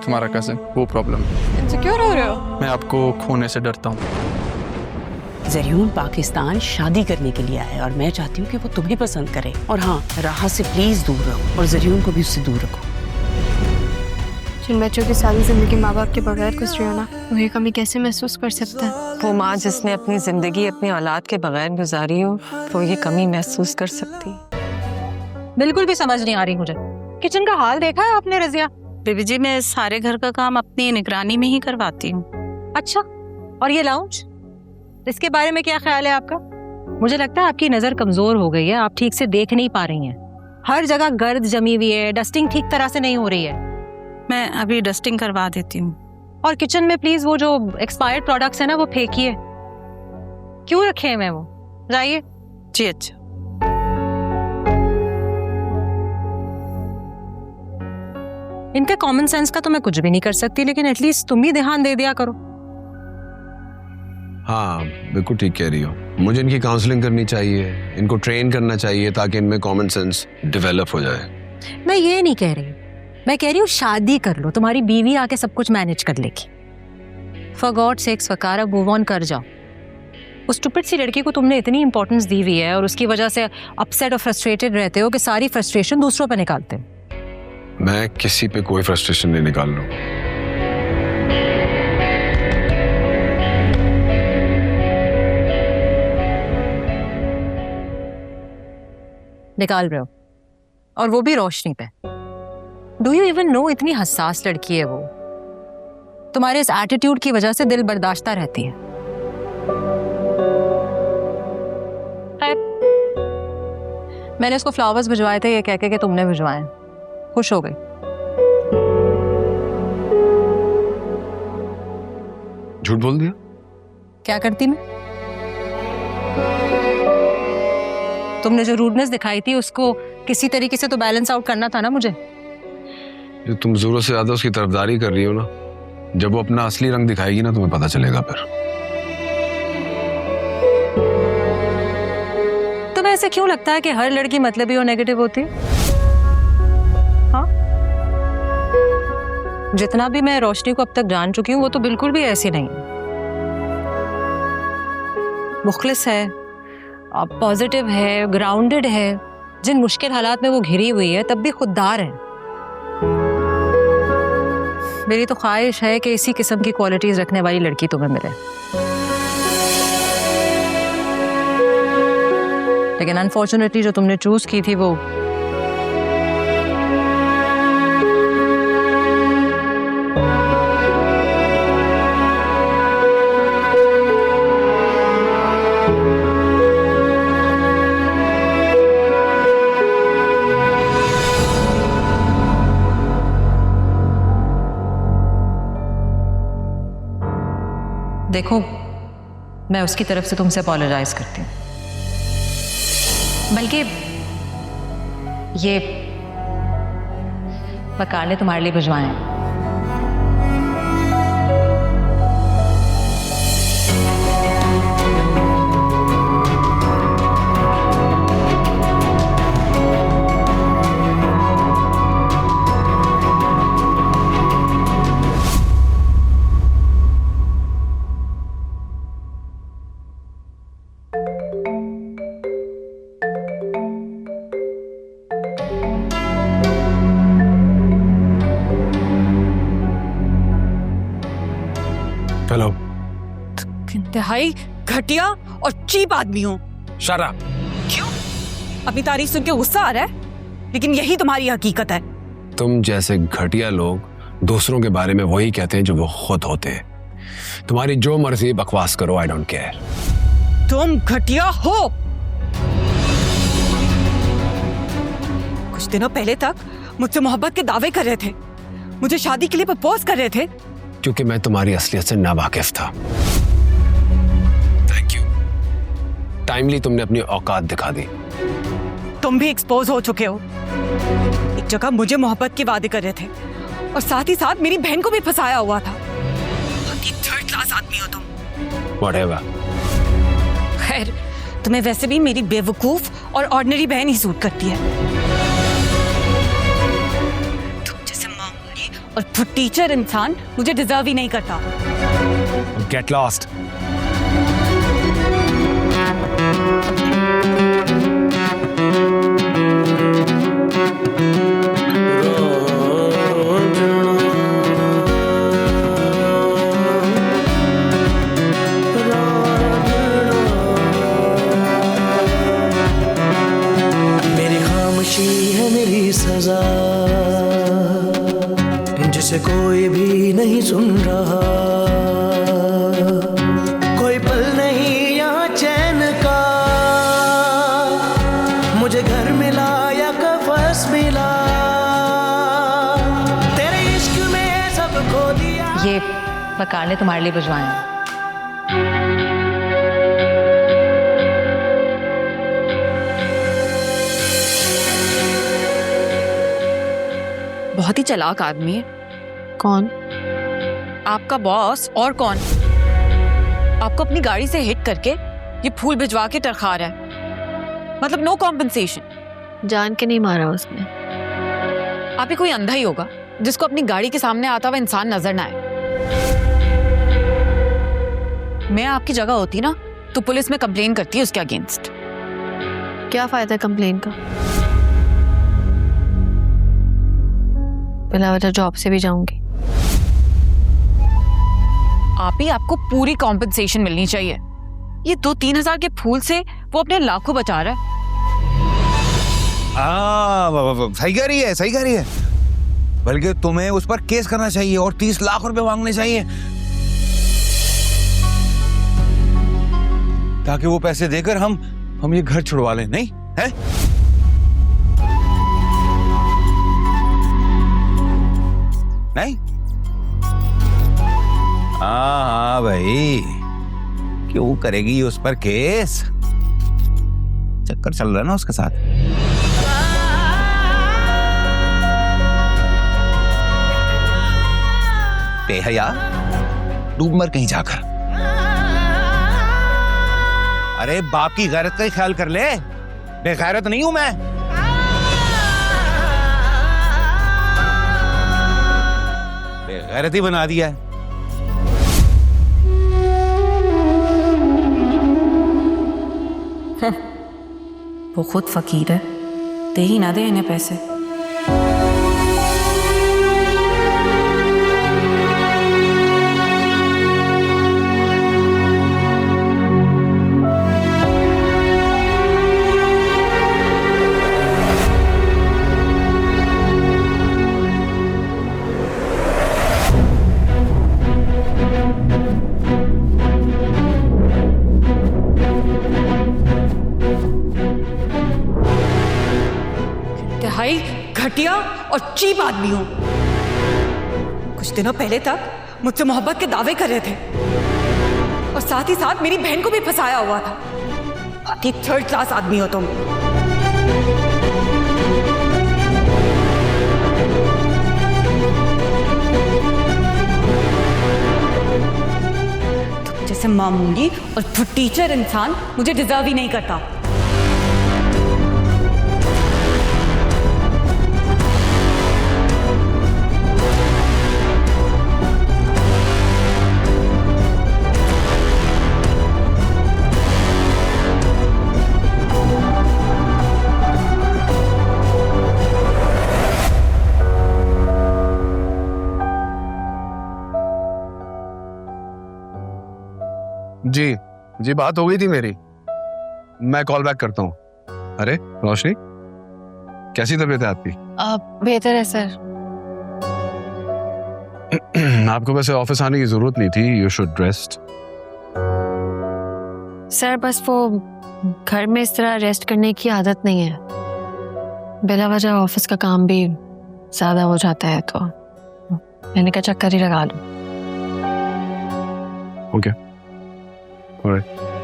तुम्हारा कज़न, वो प्रॉब्लम है। इनसिक्योर हो रहे हो? मैं आपको खोने से डरता हूँ। ज़रियून पाकिस्तान शादी करने के लिए आया है और मैं चाहती हूँ कि वो तुम्हें पसंद करे। और हाँ, राहा से प्लीज दूर रहो और ज़रियून को भी उससे दूर रखो। जिन बच्चों की सारी जिंदगी माँ बाप के बगैर गुजरी हो ना, वो ये कमी कैसे महसूस कर सकता है? वो माँ जिसने अपनी जिंदगी अपनी औलाद के बगैर गुजारी हो, वो ये कमी महसूस कर सकती। बिल्कुल भी समझ नहीं आ रही मुझे। किचन का हाल देखा है आपने रजिया? बेबी जी, मैं सारे घर का काम अपनी निगरानी में ही करवाती हूँ। अच्छा, और ये लाउंज, इसके बारे में क्या ख्याल है आपका? मुझे लगता है आपकी नजर कमजोर हो गई है, आप ठीक से देख नहीं पा रही हैं। हर जगह गर्द जमी हुई है, डस्टिंग ठीक तरह से नहीं हो रही है। मैं अभी डस्टिंग करवा देती हूँ। और किचन में प्लीज वो जो एक्सपायर्ड प्रोडक्ट्स है ना, वो फेंकिए। क्यों रखे हैं मैं वो? जाइए। जी अच्छा। इनके कॉमन सेंस का तो मैं कुछ भी नहीं कर सकती, लेकिन एटलीस्ट तुम ही ध्यान दे दिया करो। हाँ, बिल्कुल ठीक कह रही हो। मुझे इनकी काउंसलिंग करनी चाहिए, इनको ट्रेन करना चाहिए ताकि इनमें कॉमन सेंस डेवलप हो जाए। मैं ये नहीं कह रही, मैं कह रही हूँ शादी कर लो, तुम्हारी बीवी आके सब कुछ मैनेज कर लेगी। फॉर गॉड सेक्स फकारा, मूव ऑन कर जाओ। उस स्टूपिड सी लड़की को तुमने इतनी इंपॉर्टेंस दी हुई है और उसकी वजह से अपसेट और फ्रस्ट्रेटेड रहते हो कि सारी फ्रस्ट्रेशन दूसरों पे निकालते हो। मैं किसी पे कोई फ्रस्ट्रेशन नहीं निकाल रहा हूँ। निकाल रहे हो, और वो भी रोशनी पे। डू यू इवन नो इतनी हसास लड़की है वो? तुम्हारे इस एटीट्यूड की वजह से दिल बर्दाश्ता रहती है। मैंने उसको फ्लावर्स भिजवाए थे ये कह के कि तुमने भिजवाए। खुश हो गई। झूठ बोल दिया? क्या करती मैं? तुमने जो रूडनेस दिखाई थी उसको किसी तरीके से तो बैलेंस आउट करना था ना मुझे। जो तुम जरूरत से ज्यादा उसकी तरफदारी कर रही हो ना, जब वो अपना असली रंग दिखाएगी ना, तुम्हें पता चलेगा फिर। तुम्हें ऐसे क्यों लगता है कि हर लड़की मतलबी और नेगेटिव होती है? हाँ? जितना भी मैं रोशनी को अब तक जान चुकी हूँ, वो तो बिल्कुल भी ऐसी नहीं है। मुखलिस है, पॉजिटिव है, ग्राउंडेड है। जिन मुश्किल हालात में वो घिरी हुई है, तब भी खुददार है। मेरी तो ख्वाहिश है कि इसी किस्म की क्वालिटीज रखने वाली लड़की तुम्हें मिले। लेकिन अनफॉर्चुनेटली जो तुमने चूज की थी वो देखो, मैं उसकी तरफ से तुमसे अपोलोजाइज करती हूँ। बल्कि ये बकार ने तुम्हारे लिए भिजवाए हैं। हेलो। इंतहाई घटिया और चीप आदमी हो। शराब। क्यों? अपनी तारीफ सुन के गुस्सा आ रहा है, लेकिन यही तुम्हारी हकीकत है। तुम जैसे घटिया लोग दूसरों के बारे में वही कहते हैं जो वो खुद होते हैं। तुम्हारी जो मर्जी बकवास करो, आई डोंट केयर। तुम घटिया हो। कुछ दिनों पहले तक मुझसे मोहब्बत के दावे कर रहे थे, मुझे शादी के लिए प्रपोज कर रहे थे, क्योंकि मैं तुम्हारी असलियत से नावाकिफ था। Thank you. टाइमली तुमने अपनी औकात दिखा दी। तुम भी एक्सपोज हो चुके हो। एक जगह मुझे मोहब्बत के वादे कर रहे थे और साथ ही साथ मेरी बहन को भी फंसाया हुआ था। थर्ड क्लास आदमी हो तुम। Whatever। खैर, तुम्हें वैसे भी मेरी बेवकूफ और ऑर्डिनरी बहन ही सूट करती है। तुम जैसे मामूली और तू टीचर इंसान मुझे डिजर्व ही नहीं करता। Get lost. मेरी खामोशी है मेरी सजा, जिसे कोई भी नहीं सुन रहा। कोई पल नहीं यहाँ चैन का, मुझे घर मिला या कफस मिला, तेरे इश्क में सब खो दिया। ये बकार ने तुम्हारे लिए भिजवाए हैं। बहुत ही चालाक आदमी है। कौन? आपका बॉस और कौन? आपको अपनी गाड़ी से हिट करके ये फूल भिजवा के टरखा रहा है, मतलब नो कॉम्पनसेशन। जान के नहीं मारा उसने। आप ही कोई अंधा ही होगा जिसको अपनी गाड़ी के सामने आता हुआ इंसान नजर ना आए। मैं आपकी जगह होती ना तो पुलिस में कंप्लेन करती है उसके अगेंस्ट। क्या फायदा कंप्लेन का? बिला वजह जॉब से भी जाऊंगी। आप ही आपको पूरी कॉम्पनसेशन मिलनी चाहिए। ये 2-3 हजार के फूल से वो अपने लाखों बचा रहा है। सही कह रही है, सही कह रही है। बल्कि तुम्हें उस पर केस करना चाहिए और 30 लाख रुपए मांगने चाहिए, ताकि वो पैसे देकर हम ये घर छुड़वा लें। नहीं है? नहीं? हाँ भाई, क्यों करेगी उस पर केस? चक्कर चल रहा है ना उसके साथ। बेहया, डूब मर कहीं जाकर। अरे बाप की गैरत का ही ख्याल कर ले, बेगैरत नहीं हूं मैं। बेगैरत ही बना दिया है। वो खुद फकीर है, दे ही ना दे इन्हें पैसे। भाई घटिया और चीप आदमी हो। कुछ दिनों पहले तक मुझसे मोहब्बत के दावे कर रहे थे और साथ ही साथ मेरी बहन को भी फंसाया हुआ था। बाकी 3rd क्लास आदमी हो तुम। तुम जैसे मामूली और टीचर इंसान मुझे डिजर्व ही नहीं करता। जी बात हो गई थी मेरी, मैं कॉल बैक करता हूँ। अरे रोशनी, कैसी तबीयत है आपकी? बेहतर है सर। आपको वैसे ऑफिस आने की जरूरत नहीं थी, यू शुड रेस्ट। सर बस वो घर में इस तरह रेस्ट करने की आदत नहीं है। बिला वजह ऑफिस का काम भी ज्यादा हो जाता है, तो मैंने कहा चक्कर ही लगा लूं। Okay, alright.